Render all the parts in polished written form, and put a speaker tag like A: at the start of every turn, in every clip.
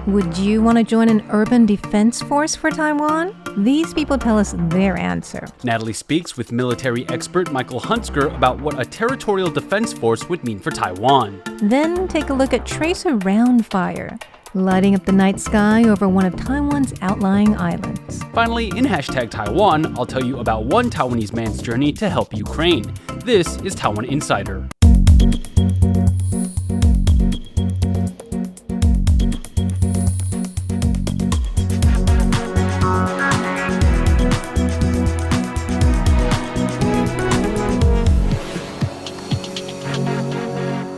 A: Would you want to join an urban defense force for Taiwan? These people tell us their answer.
B: Natalie speaks with military expert Michael Hunzeker about what a territorial defense force would mean for Taiwan.
A: Then take a look at tracer round fire, lighting up the night sky over one of Taiwan's outlying islands.
B: Finally, in #Taiwan, I'll tell you about one Taiwanese man's journey to help Ukraine. This is Taiwan Insider.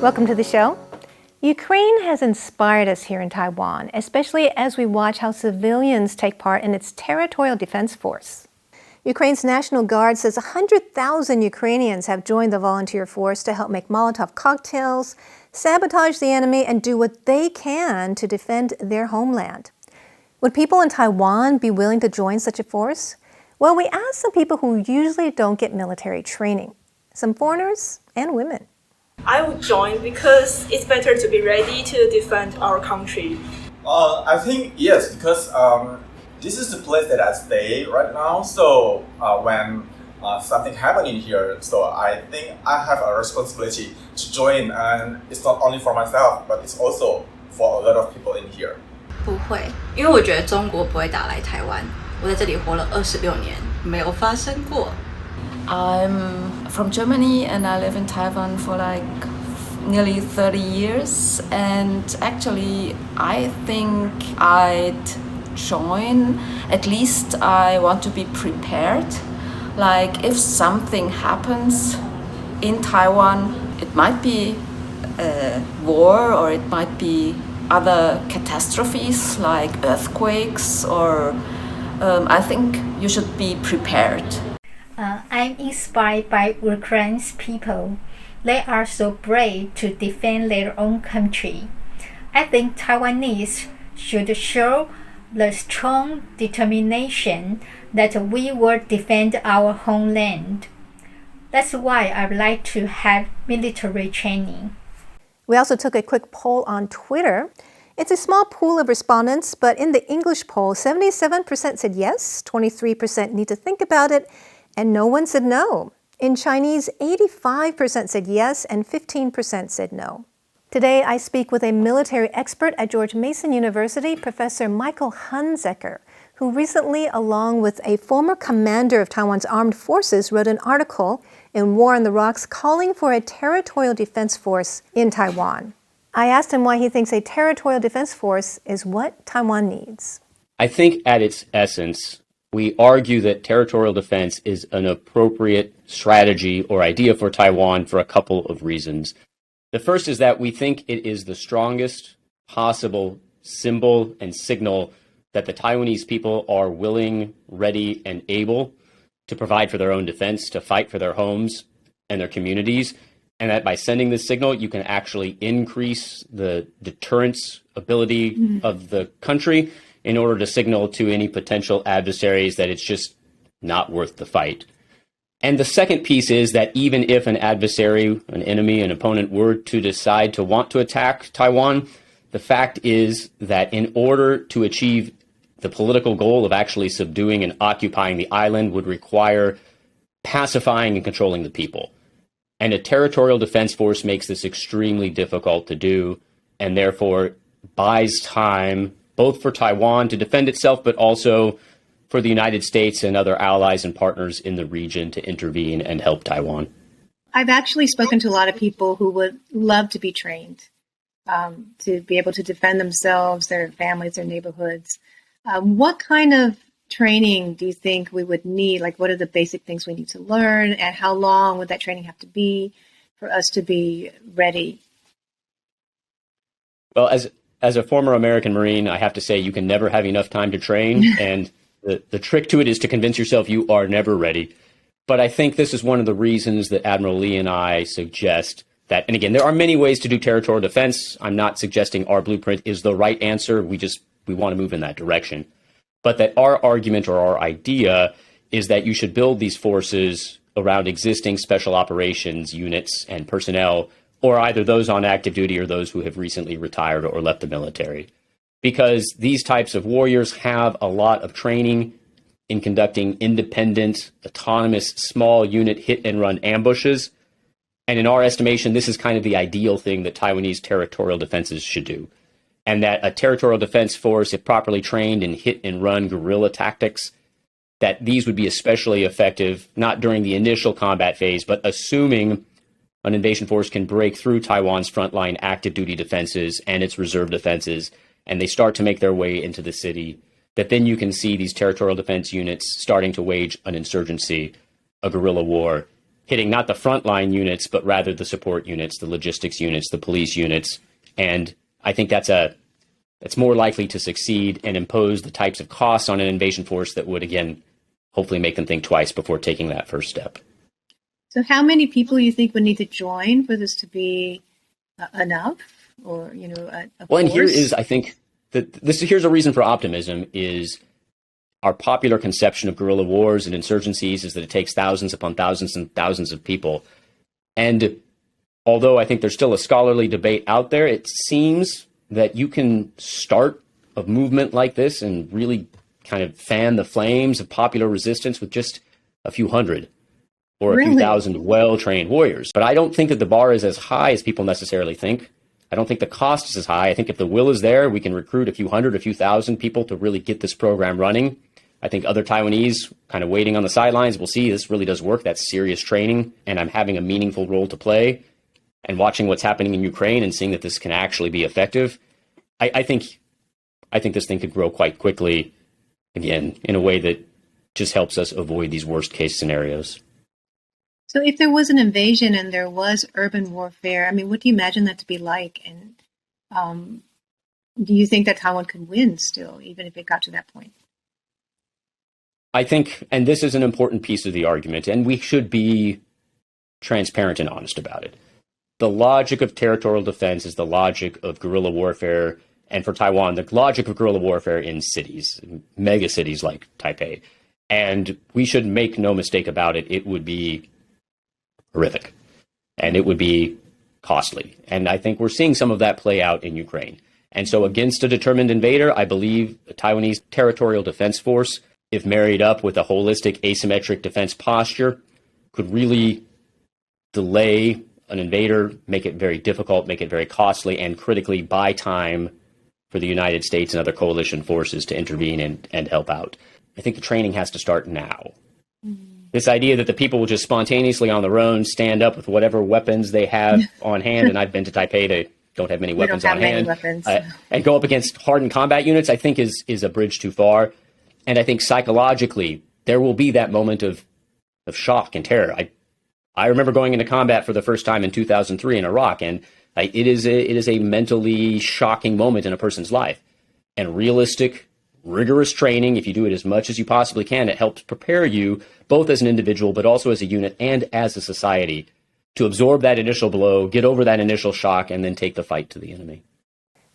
A: Welcome to the show. Ukraine has inspired us here in Taiwan, especially as we watch how civilians take part in its territorial defense force. Ukraine's National Guard says 100,000 Ukrainians have joined the volunteer force to help make Molotov cocktails, sabotage the enemy, and do what they can to defend their homeland. Would people in Taiwan be willing to join such a force? Well, we asked some people who usually don't get military training, some foreigners and women.
C: I would join because it's better to be ready to defend our country.
D: I think yes, because this is the place that I stay right now. So when something happening here, so I think I have a responsibility to join, and it's not only for myself, but it's also for a lot of people in here.
E: 不会，因为我觉得中国不会打来台湾。我在这里活了26年，没有发生过。
F: I'm from Germany and I live in Taiwan for like nearly 30 years, and actually I think I'd join. At least I want to be prepared. Like if something happens in Taiwan, it might be a war or it might be other catastrophes like earthquakes, or I think you should be prepared.
G: I'm inspired by Ukraine's people. They are so brave to defend their own country. I think Taiwanese should show the strong determination that we will defend our homeland. That's why I would like to have military training.
A: We also took a quick poll on Twitter. It's a small pool of respondents, but in the English poll, 77% said yes, 23% need to think about it, and no one said no. In Chinese, 85% said yes and 15% said no. Today, I speak with a military expert at George Mason University, Professor Michael Hunzeker, who recently, along with a former commander of Taiwan's armed forces, wrote an article in War on the Rocks calling for a territorial defense force in Taiwan. I asked him why he thinks a territorial defense force is what Taiwan needs.
H: I think at its essence, we argue that territorial defense is an appropriate strategy or idea for Taiwan for a couple of reasons. The first is that we think it is the strongest possible symbol and signal that the Taiwanese people are willing, ready, and able to provide for their own defense, to fight for their homes and their communities, and that by sending this signal, you can actually increase the deterrence ability of the country in order to signal to any potential adversaries that it's just not worth the fight. And the second piece is that even if an adversary, an enemy, an opponent were to decide to want to attack Taiwan, the fact is that in order to achieve the political goal of actually subduing and occupying the island would require pacifying and controlling the people. And a territorial defense force makes this extremely difficult to do, and therefore buys time both for Taiwan to defend itself, but also for the United States and other allies and partners in the region to intervene and help Taiwan.
I: I've actually spoken to a lot of people who would love to be trained to be able to defend themselves, their families, their neighborhoods. What kind of training do you think we would need? Like, what are the basic things we need to learn, and how long would that training have to be for us to be ready?
H: Well, as a former American Marine, I have to say you can never have enough time to train, and the trick to it is to convince yourself you are never ready. But I think this is one of the reasons that Admiral Lee and I suggest that, and again, there are many ways to do territorial defense. I'm not suggesting our blueprint is the right answer. We want to move in that direction. But that our argument or our idea is that you should build these forces around existing special operations units and personnel, or either those on active duty or those who have recently retired or left the military. because these types of warriors have a lot of training in conducting independent, autonomous, small unit hit-and-run ambushes. And in our estimation, this is kind of the ideal thing that Taiwanese territorial defenses should do. And that a territorial defense force, if properly trained in hit-and-run guerrilla tactics, that these would be especially effective, not during the initial combat phase, but assuming an invasion force can break through Taiwan's frontline active duty defenses and its reserve defenses, and they start to make their way into the city, that then you can see these territorial defense units starting to wage an insurgency, a guerrilla war, hitting not the frontline units, but rather the support units, the logistics units, the police units. And I think that's more likely to succeed and impose the types of costs on an invasion force that would, again, hopefully make them think twice before taking that first step.
I: So how many people do you think would need to join for this to be enough? Or,
H: well, and here is, I think, here's a reason for optimism, is our popular conception of guerrilla wars and insurgencies is that it takes thousands upon thousands and thousands of people. And although I think there's still a scholarly debate out there, it seems that you can start a movement like this and really kind of fan the flames of popular resistance with just a few hundred or a few thousand well-trained warriors. But I don't think that the bar is as high as people necessarily think. I don't think the cost is as high. I think if the will is there, we can recruit a few hundred, a few thousand people to really get this program running. I think other Taiwanese kind of waiting on the sidelines will see this really does work. That's serious training, and I'm having a meaningful role to play. And watching what's happening in Ukraine and seeing that this can actually be effective, I think this thing could grow quite quickly, again, in a way that just helps us avoid these worst case scenarios.
I: So if there was an invasion and there was urban warfare, I mean, what do you imagine that to be like? And do you think that Taiwan could win still, even if it got to that point?
H: I think, and this is an important piece of the argument, and we should be transparent and honest about it. The logic of territorial defense is the logic of guerrilla warfare, and for Taiwan, the logic of guerrilla warfare in cities, mega cities like Taipei. And we should make no mistake about it, it would be horrific, and it would be costly. And I think we're seeing some of that play out in Ukraine. And so against a determined invader, I believe the Taiwanese territorial defense force, if married up with a holistic asymmetric defense posture, could really delay an invader, make it very difficult, make it very costly, and critically buy time for the United States and other coalition forces to intervene and help out. I think the training has to start now. This idea that the people will just spontaneously on their own stand up with whatever weapons they have on hand, and I've been to Taipei, they don't have many weapons on hand, and go up against hardened combat units, I think is a bridge too far. And I think psychologically, there will be that moment of shock and terror. I remember going into combat for the first time in 2003 in Iraq, and it is a mentally shocking moment in a person's life. And realistic, rigorous training, if you do it as much as you possibly can, it helps prepare you both as an individual, but also as a unit and as a society to absorb that initial blow, get over that initial shock, and then take the fight to the enemy.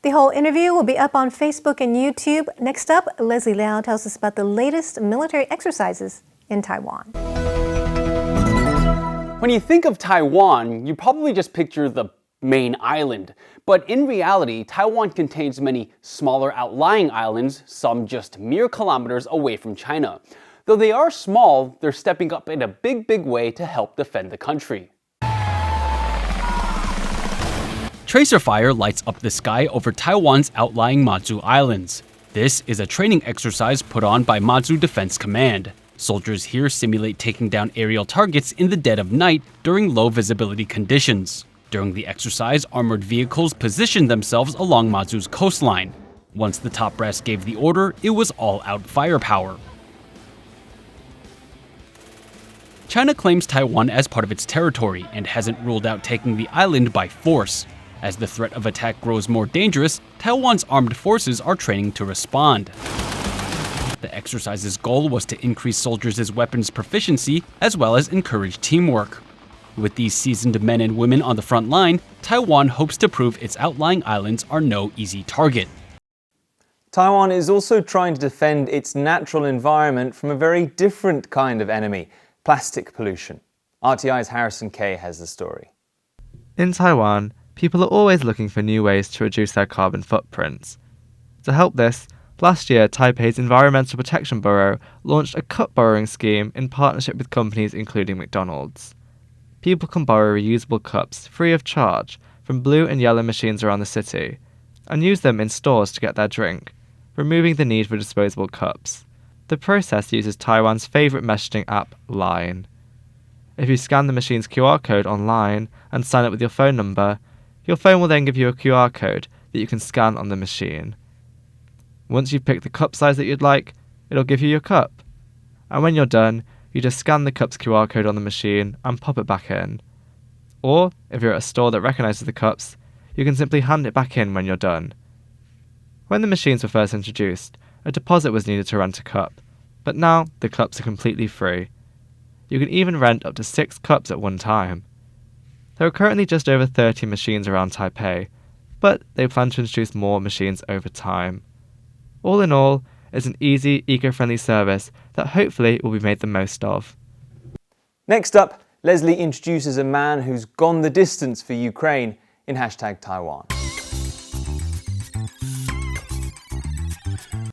A: The whole interview will be up on Facebook and YouTube. Next up, Leslie Liao tells us about the latest military exercises in Taiwan.
B: When you think of Taiwan, you probably just picture the main island. But in reality, Taiwan contains many smaller outlying islands, some just mere kilometers away from China. Though they are small, they're stepping up in a big way to help defend the country. Tracer fire lights up the sky over Taiwan's outlying Matsu Islands. This is a training exercise put on by Matsu Defense Command. Soldiers here simulate taking down aerial targets in the dead of night during low visibility conditions. During the exercise, armored vehicles positioned themselves along Matsu's coastline. Once the top brass gave the order, it was all-out firepower. China claims Taiwan as part of its territory and hasn't ruled out taking the island by force. As the threat of attack grows more dangerous, Taiwan's armed forces are training to respond. The exercise's goal was to increase soldiers' weapons proficiency as well as encourage teamwork. With these seasoned men and women on the front line, Taiwan hopes to prove its outlying islands are no easy target.
J: Taiwan is also trying to defend its natural environment from a very different kind of enemy, plastic pollution. RTI's Harrison Kay has the story.
K: In Taiwan, people are always looking for new ways to reduce their carbon footprints. To help this, last year Taipei's Environmental Protection Bureau launched a cup borrowing scheme in partnership with companies including McDonald's. People can borrow reusable cups free of charge from blue and yellow machines around the city and use them in stores to get their drink, removing the need for disposable cups. The process uses Taiwan's favourite messaging app, Line. If you scan the machine's QR code online and sign up with your phone number, your phone will then give you a QR code that you can scan on the machine. Once you've picked the cup size that you'd like, it'll give you your cup. And when you're done, you just scan the cup's QR code on the machine and pop it back in. Or, if you're at a store that recognises the cups, you can simply hand it back in when you're done. When the machines were first introduced, a deposit was needed to rent a cup, but now the cups are completely free. You can even rent up to 6 cups at one time. There are currently just over 30 machines around Taipei, but they plan to introduce more machines over time. All in all, it's an easy, eco-friendly service that hopefully will be made the most of.
J: Next up, Leslie introduces a man who's gone the distance for Ukraine in #Taiwan.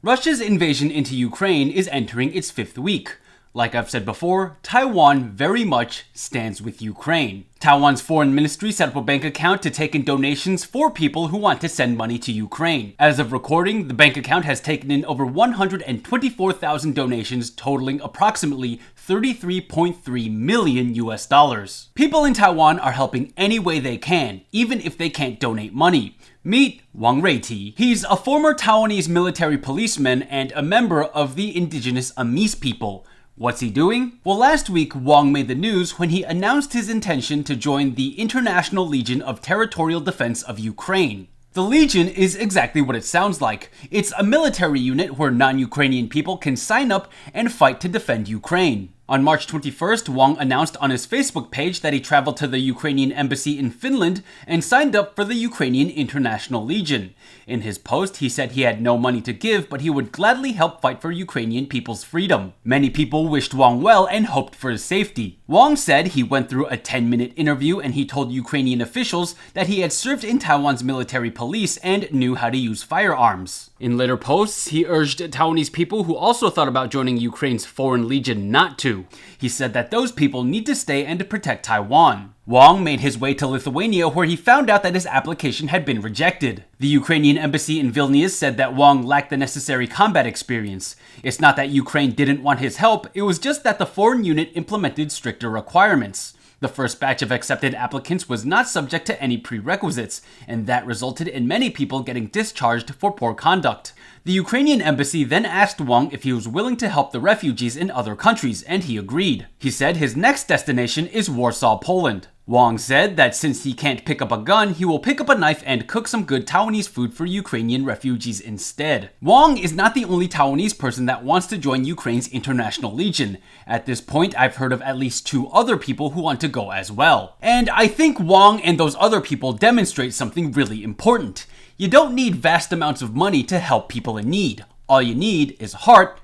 B: Russia's invasion into Ukraine is entering its 5th week. Like I've said before, Taiwan very much stands with Ukraine. Taiwan's foreign ministry set up a bank account to take in donations for people who want to send money to Ukraine. As of recording, the bank account has taken in over 124,000 donations totaling approximately $33.3 million US. People in Taiwan are helping any way they can, even if they can't donate money. Meet Wang Reiti. He's a former Taiwanese military policeman and a member of the indigenous Amis people. What's he doing? Well, last week, Wang made the news when he announced his intention to join the International Legion of Territorial Defense of Ukraine. The Legion is exactly what it sounds like. It's a military unit where non-Ukrainian people can sign up and fight to defend Ukraine. On March 21st, Wang announced on his Facebook page that he traveled to the Ukrainian embassy in Finland and signed up for the Ukrainian International Legion. In his post, he said he had no money to give, but he would gladly help fight for Ukrainian people's freedom. Many people wished Wang well and hoped for his safety. Wang said he went through a 10-minute interview and he told Ukrainian officials that he had served in Taiwan's military police and knew how to use firearms. In later posts, he urged Taiwanese people who also thought about joining Ukraine's Foreign Legion not to. He said that those people need to stay and to protect Taiwan. Wang made his way to Lithuania where he found out that his application had been rejected. The Ukrainian embassy in Vilnius said that Wang lacked the necessary combat experience. It's not that Ukraine didn't want his help, it was just that the foreign unit implemented stricter requirements. The first batch of accepted applicants was not subject to any prerequisites, and that resulted in many people getting discharged for poor conduct. The Ukrainian embassy then asked Wang if he was willing to help the refugees in other countries, and he agreed. He said his next destination is Warsaw, Poland. Wang said that since he can't pick up a gun, he will pick up a knife and cook some good Taiwanese food for Ukrainian refugees instead. Wang is not the only Taiwanese person that wants to join Ukraine's International Legion. At this point, I've heard of at least 2 other people who want to go as well. And I think Wang and those other people demonstrate something really important. You don't need vast amounts of money to help people in need. All you need is heart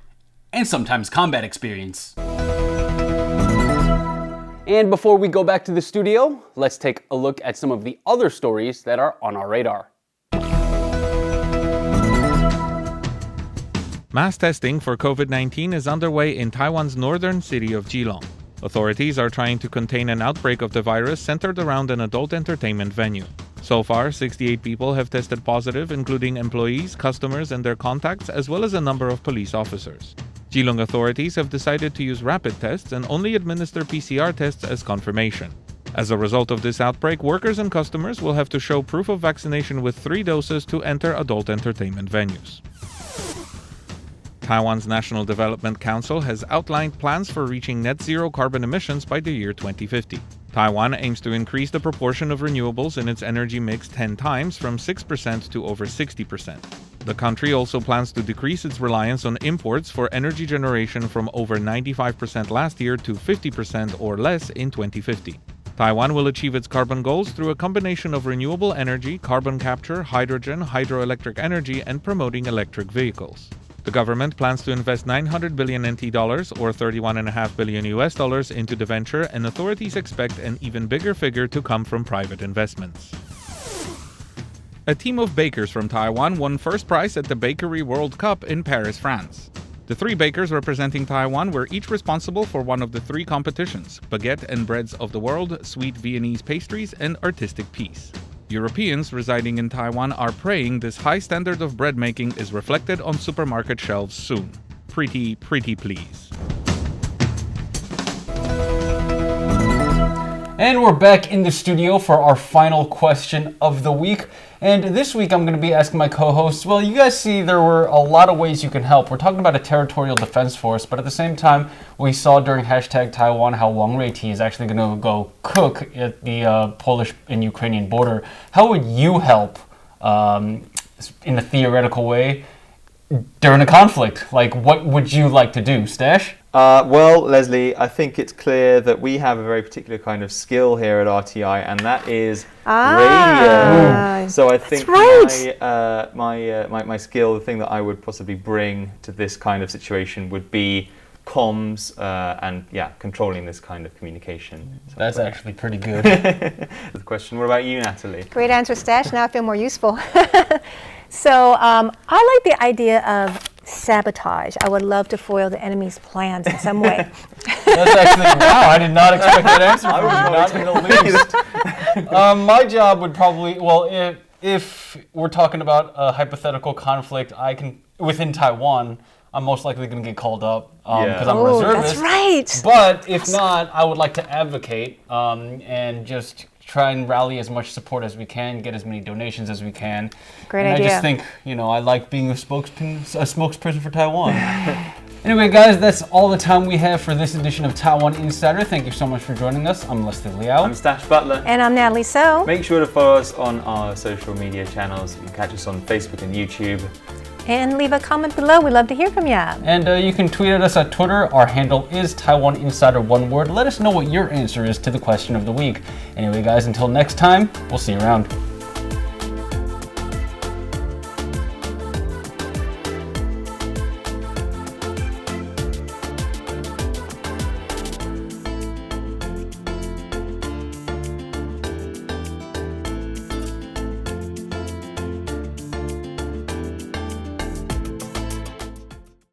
B: and sometimes combat experience.
L: And before we go back to the studio, let's take a look at some of the other stories that are on our radar.
M: Mass testing for COVID-19 is underway in Taiwan's northern city of Keelung. Authorities are trying to contain an outbreak of the virus centered around an adult entertainment venue. So far, 68 people have tested positive, including employees, customers, and their contacts, as well as a number of police officers. Keelung authorities have decided to use rapid tests and only administer PCR tests as confirmation. As a result of this outbreak, workers and customers will have to show proof of vaccination with 3 doses to enter adult entertainment venues. Taiwan's National Development Council has outlined plans for reaching net zero carbon emissions by the year 2050. Taiwan aims to increase the proportion of renewables in its energy mix 10 times from 6% to over 60%. The country also plans to decrease its reliance on imports for energy generation from over 95% last year to 50% or less in 2050. Taiwan will achieve its carbon goals through a combination of renewable energy, carbon capture, hydrogen, hydroelectric energy, and promoting electric vehicles. The government plans to invest 900 billion NT dollars or $31.5 billion US dollars into the venture, and authorities expect an even bigger figure to come from private investments. A team of bakers from Taiwan won first prize at the Bakery World Cup in Paris, France. The 3 bakers representing Taiwan were each responsible for one of the 3 competitions: baguette and breads of the world, sweet Viennese pastries, and artistic peace. Europeans residing in Taiwan are praying this high standard of bread making is reflected on supermarket shelves soon. Pretty please.
B: And we're back in the studio for our final question of the week. And this week I'm going to be asking my co-hosts, well, you guys see there were a lot of ways you can help. We're talking about a territorial defense force, but at the same time, we saw during #Taiwan how Wang Ruiti is actually going to go cook at the Polish and Ukrainian border. How would you help in a theoretical way during a conflict? Like, what would you like to do, Stash?
J: Well, Leslie, I think it's clear that we have a very particular kind of skill here at RTI, and that is radio. So I think my skill, the thing that I would possibly bring to this kind of situation would be comms and controlling this kind of communication. So
B: that's actually pretty good.
J: The question, what about you, Natalie?
A: Great answer, Stash. Now I feel more useful. So I like the idea of sabotage. I would love to foil the enemy's plans in some way.
B: That's actually, wow, I did not expect that answer from you, not in the least. My job would probably, well, if we're talking about a hypothetical conflict, within Taiwan, I'm most likely going to get called up because I'm a reservist.
A: That's right.
B: But if not, I would like to advocate and just try and rally as much support as we can, get as many donations as we can.
A: Great idea.
B: I just think, I like being a spokesperson for Taiwan. Anyway, guys, that's all the time we have for this edition of Taiwan Insider. Thank you so much for joining us. I'm Leslie Liao.
J: I'm Staś Butler.
A: And I'm Natalie Tso.
J: Make sure to follow us on our social media channels. You can catch us on Facebook and YouTube.
A: And leave a comment below. We'd love to hear from you.
B: And you can tweet at us at Twitter. Our handle is Taiwan Insider, one word. Let us know what your answer is to the question of the week. Anyway, guys, until next time, we'll see you around.